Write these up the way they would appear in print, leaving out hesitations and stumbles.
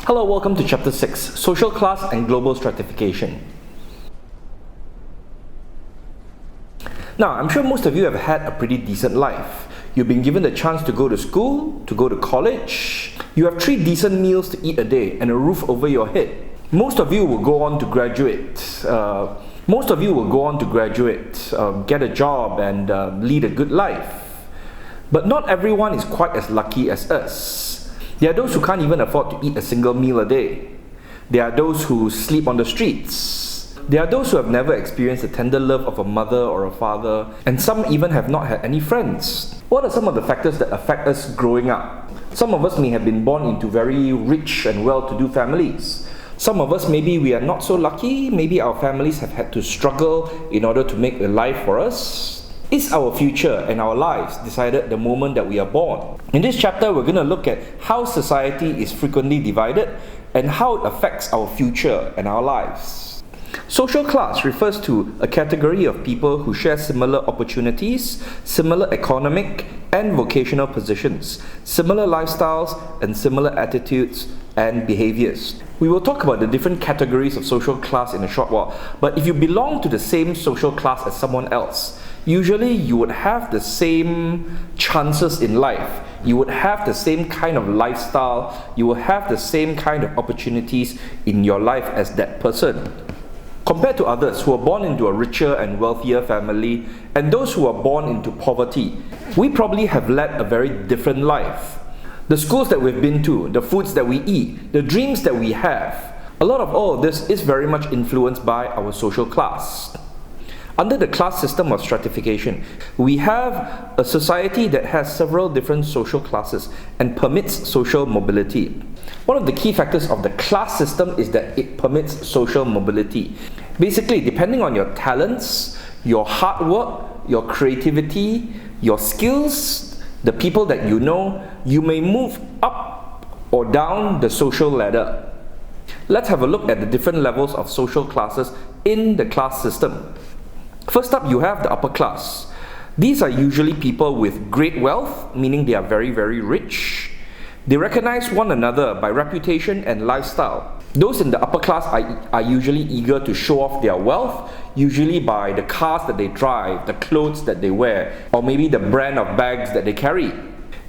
Hello, welcome to Chapter 6, Social Class and Global Stratification. Now, I'm sure most of you have had a pretty decent life. You've been given the chance to go to school, to go to college. You have 3 decent meals to eat a day and a roof over your head. Most of you will go on to graduate. Get a job and lead a good life. But not everyone is quite as lucky as us. There are those who can't even afford to eat a single meal a day. There are those who sleep on the streets. There are those who have never experienced the tender love of a mother or a father, and some even have not had any friends. What are some of the factors that affect us growing up? Some of us may have been born into very rich and well-to-do families. Some of us, maybe we are not so lucky. Maybe our families have had to struggle in order to make a life for us. Is our future and our lives decided the moment that we are born? In this chapter, we're going to look at how society is frequently divided and how it affects our future and our lives. Social class refers to a category of people who share similar opportunities, similar economic and vocational positions, similar lifestyles, and similar attitudes and behaviors. We will talk about the different categories of social class in a short while, but if you belong to the same social class as someone else, usually you would have the same chances in life. You would have the same kind of lifestyle. You will have the same kind of opportunities in your life as that person. Compared to others who are born into a richer and wealthier family and those who are born into poverty, we probably have led a very different life. The schools that we've been to, the foods that we eat, the dreams that we have, a lot of all of this is very much influenced by our social class. Under the class system of stratification, we have a society that has several different social classes and permits social mobility. One of the key factors of the class system is that it permits social mobility. Basically, depending on your talents, your hard work, your creativity, your skills, the people that you know, you may move up or down the social ladder. Let's have a look at the different levels of social classes in the class system. First up, you have the upper class. These are usually people with great wealth, meaning they are very, very rich. They recognize one another by reputation and lifestyle. Those in the upper class are usually eager to show off their wealth, usually by the cars that they drive, the clothes that they wear, or maybe the brand of bags that they carry.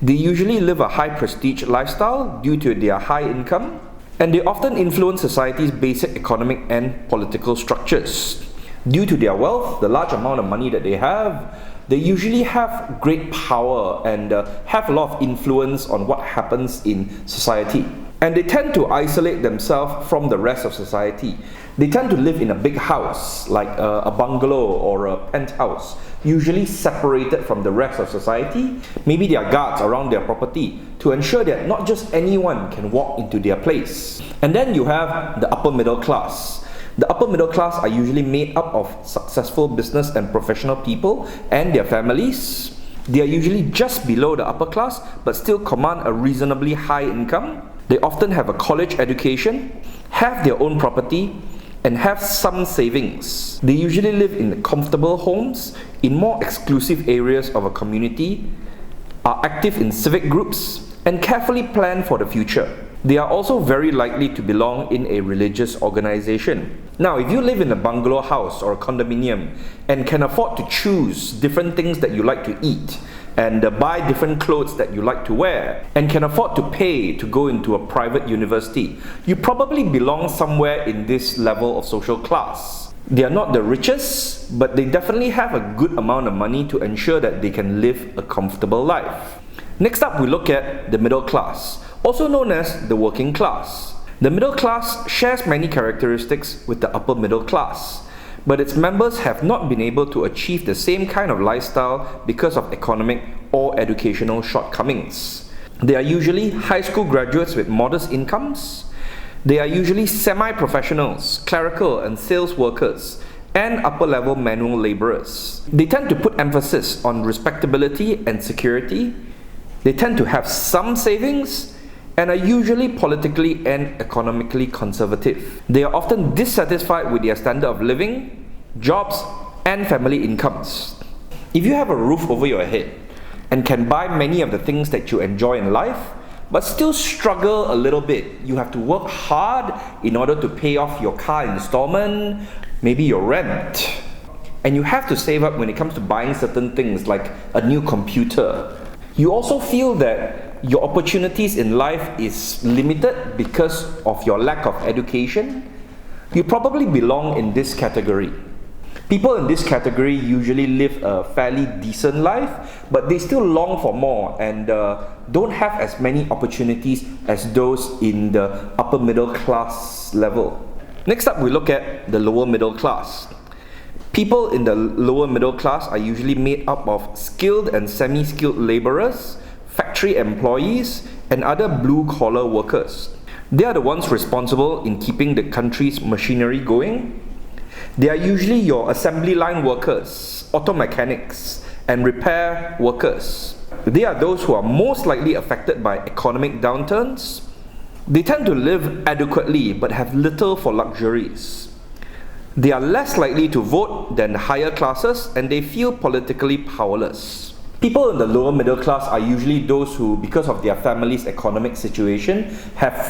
They usually live a high prestige lifestyle due to their high income, and they often influence society's basic economic and political structures. Due to their wealth, the large amount of money that they usually have great power and have a lot of influence on what happens in society. And they tend to isolate themselves from the rest of society. They tend to live in a big house, like a bungalow or a penthouse, usually separated from the rest of society. Maybe there are guards around their property to ensure that not just anyone can walk into their place. And then you have the upper middle class. The upper middle class are usually made up of successful business and professional people and their families. They are usually just below the upper class but still command a reasonably high income. They often have a college education, have their own property, and have some savings. They usually live in comfortable homes in more exclusive areas of a community, are active in civic groups, and carefully plan for the future. They are also very likely to belong in a religious organization. Now, if you live in a bungalow house or a condominium and can afford to choose different things that you like to eat and buy different clothes that you like to wear and can afford to pay to go into a private university, you probably belong somewhere in this level of social class. They are not the richest, but they definitely have a good amount of money to ensure that they can live a comfortable life. Next up, we look at the middle class, also known as the working class. The middle class shares many characteristics with the upper middle class, but its members have not been able to achieve the same kind of lifestyle because of economic or educational shortcomings. They are usually high school graduates with modest incomes. They are usually semi-professionals, clerical and sales workers, and upper-level manual laborers. They tend to put emphasis on respectability and security. They tend to have some savings and are usually politically and economically conservative. They are often dissatisfied with their standard of living, jobs, and family incomes. If you have a roof over your head and can buy many of the things that you enjoy in life, but still struggle a little bit. You have to work hard in order to pay off your car installment, maybe your rent. And you have to save up when it comes to buying certain things like a new computer. You also feel that your opportunities in life is limited because of your lack of education. You probably belong in this category. People in this category usually live a fairly decent life, but they still long for more and don't have as many opportunities as those in the upper middle class level. Next up, we look at the lower middle class. People in the lower middle class are usually made up of skilled and semi-skilled laborers, factory employees, and other blue-collar workers. They are the ones responsible in keeping the country's machinery going. They are usually your assembly line workers, auto mechanics, and repair workers. They are those who are most likely affected by economic downturns. They tend to live adequately but have little for luxuries. They are less likely to vote than the higher classes, and they feel politically powerless. People in the lower middle class are usually those who, because of their family's economic situation,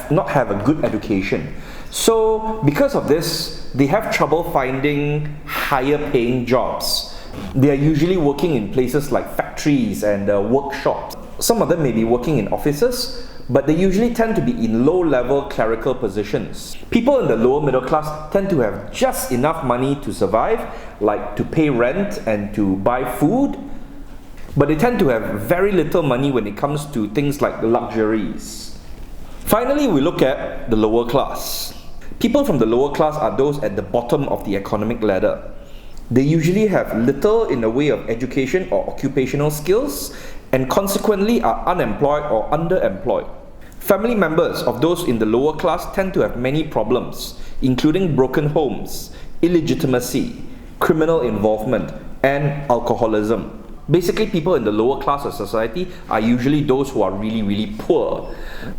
not have a good education. So, because of this, they have trouble finding higher paying jobs. They are usually working in places like factories and workshops. Some of them may be working in offices, but they usually tend to be in low-level clerical positions. People in the lower middle class tend to have just enough money to survive, like to pay rent and to buy food, but they tend to have very little money when it comes to things like luxuries. Finally, we look at the lower class. People from the lower class are those at the bottom of the economic ladder. They usually have little in the way of education or occupational skills, and consequently are unemployed or underemployed. Family members of those in the lower class tend to have many problems, including broken homes, illegitimacy, criminal involvement, and alcoholism. Basically, people in the lower class of society are usually those who are really poor.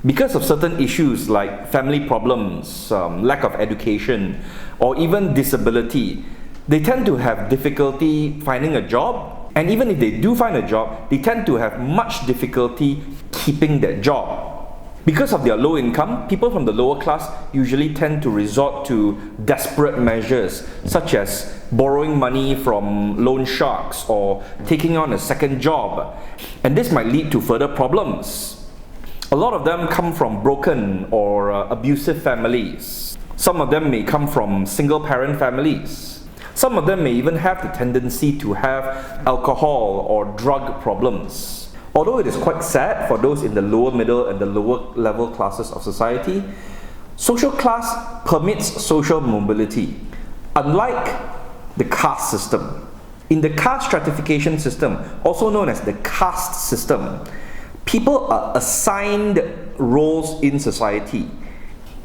Because of certain issues like family problems, lack of education, or even disability, they tend to have difficulty finding a job. And even if they do find a job, they tend to have much difficulty keeping that job. Because of their low income, people from the lower class usually tend to resort to desperate measures, such as borrowing money from loan sharks or taking on a second job. And this might lead to further problems. A lot of them come from broken or abusive families. Some of them may come from single-parent families. Some of them may even have the tendency to have alcohol or drug problems. Although it is quite sad for those in the lower middle and the lower level classes of society, social class permits social mobility, unlike the caste system. In the caste stratification system, also known as the caste system, people are assigned roles in society.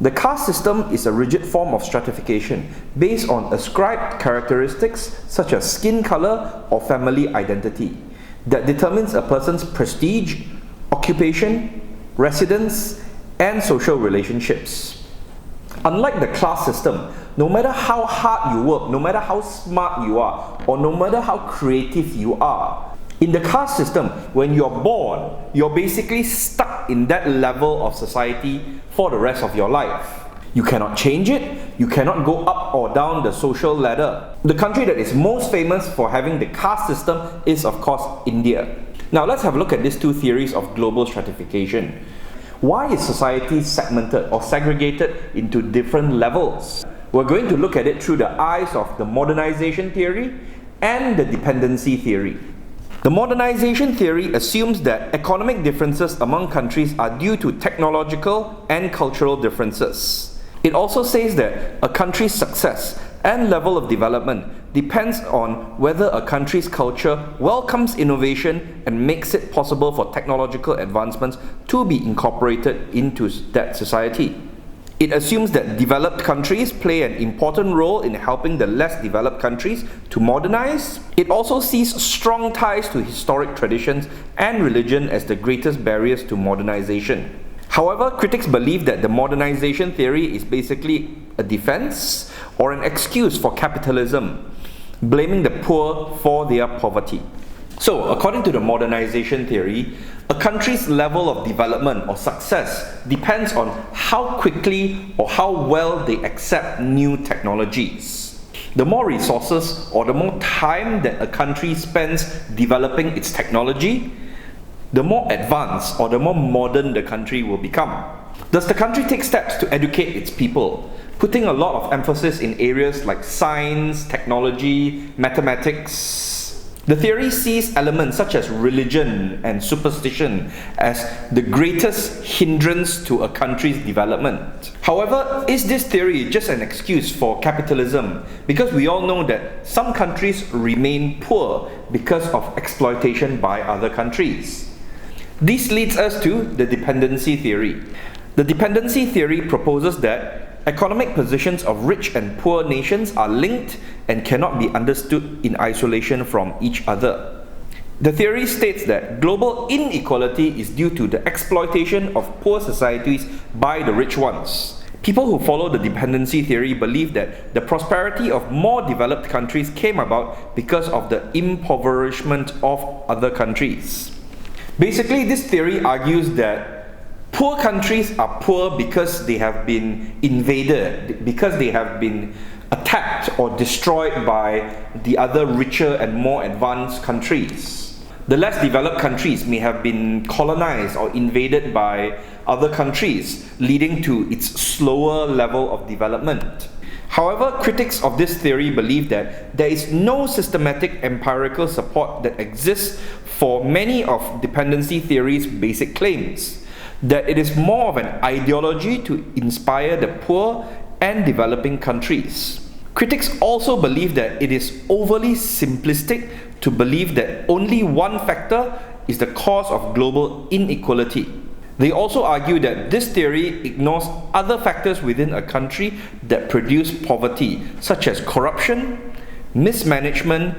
The caste system is a rigid form of stratification based on ascribed characteristics such as skin color or family identity that determines a person's prestige, occupation, residence, and social relationships. Unlike the class system, no matter how hard you work, no matter how smart you are, or no matter how creative you are, in the caste system, when you're born, you're basically stuck in that level of society for the rest of your life. You cannot change it, you cannot go up or down the social ladder. The country that is most famous for having the caste system is, of course, India. Now let's have a look at these two theories of global stratification. Why is society segmented or segregated into different levels? We're going to look at it through the eyes of the modernization theory and the dependency theory. The modernization theory assumes that economic differences among countries are due to technological and cultural differences. It also says that a country's success and level of development depends on whether a country's culture welcomes innovation and makes it possible for technological advancements to be incorporated into that society. It assumes that developed countries play an important role in helping the less developed countries to modernize. It also sees strong ties to historic traditions and religion as the greatest barriers to modernization. However, critics believe that the modernization theory is basically a defense or an excuse for capitalism, blaming the poor for their poverty. So, according to the modernization theory, a country's level of development or success depends on how quickly or how well they accept new technologies. The more resources or the more time that a country spends developing its technology, the more advanced or the more modern the country will become. Does the country take steps to educate its people, putting a lot of emphasis in areas like science, technology, mathematics? The theory sees elements such as religion and superstition as the greatest hindrance to a country's development. However, is this theory just an excuse for capitalism? Because we all know that some countries remain poor because of exploitation by other countries. This leads us to the dependency theory. The dependency theory proposes that economic positions of rich and poor nations are linked and cannot be understood in isolation from each other. The theory states that global inequality is due to the exploitation of poor societies by the rich ones. People who follow the dependency theory believe that the prosperity of more developed countries came about because of the impoverishment of other countries. Basically, this theory argues that poor countries are poor because they have been invaded, because they have been attacked or destroyed by the other richer and more advanced countries. The less developed countries may have been colonized or invaded by other countries, leading to its slower level of development. However, critics of this theory believe that there is no systematic empirical support that exists for many of dependency theory's basic claims, that it is more of an ideology to inspire the poor and developing countries. Critics also believe that it is overly simplistic to believe that only one factor is the cause of global inequality. They also argue that this theory ignores other factors within a country that produce poverty, such as corruption, mismanagement,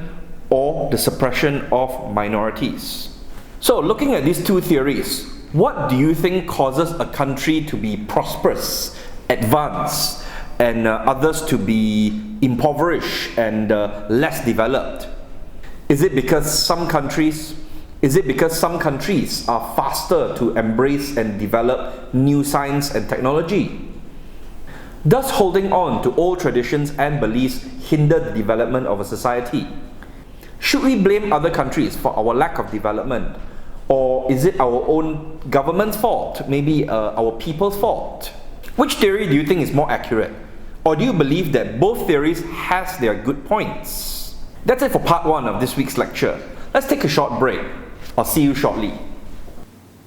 or the suppression of minorities. So, looking at these two theories, what do you think causes a country to be prosperous, advanced, and others to be impoverished and less developed? Is it because some countries are faster to embrace and develop new science and technology? Does holding on to old traditions and beliefs hinder the development of a society? Should we blame other countries for our lack of development? Or is it our own government's fault? Maybe our people's fault? Which theory do you think is more accurate? Or do you believe that both theories has their good points? That's it for part 1 of this week's lecture. Let's take a short break. I'll see you shortly.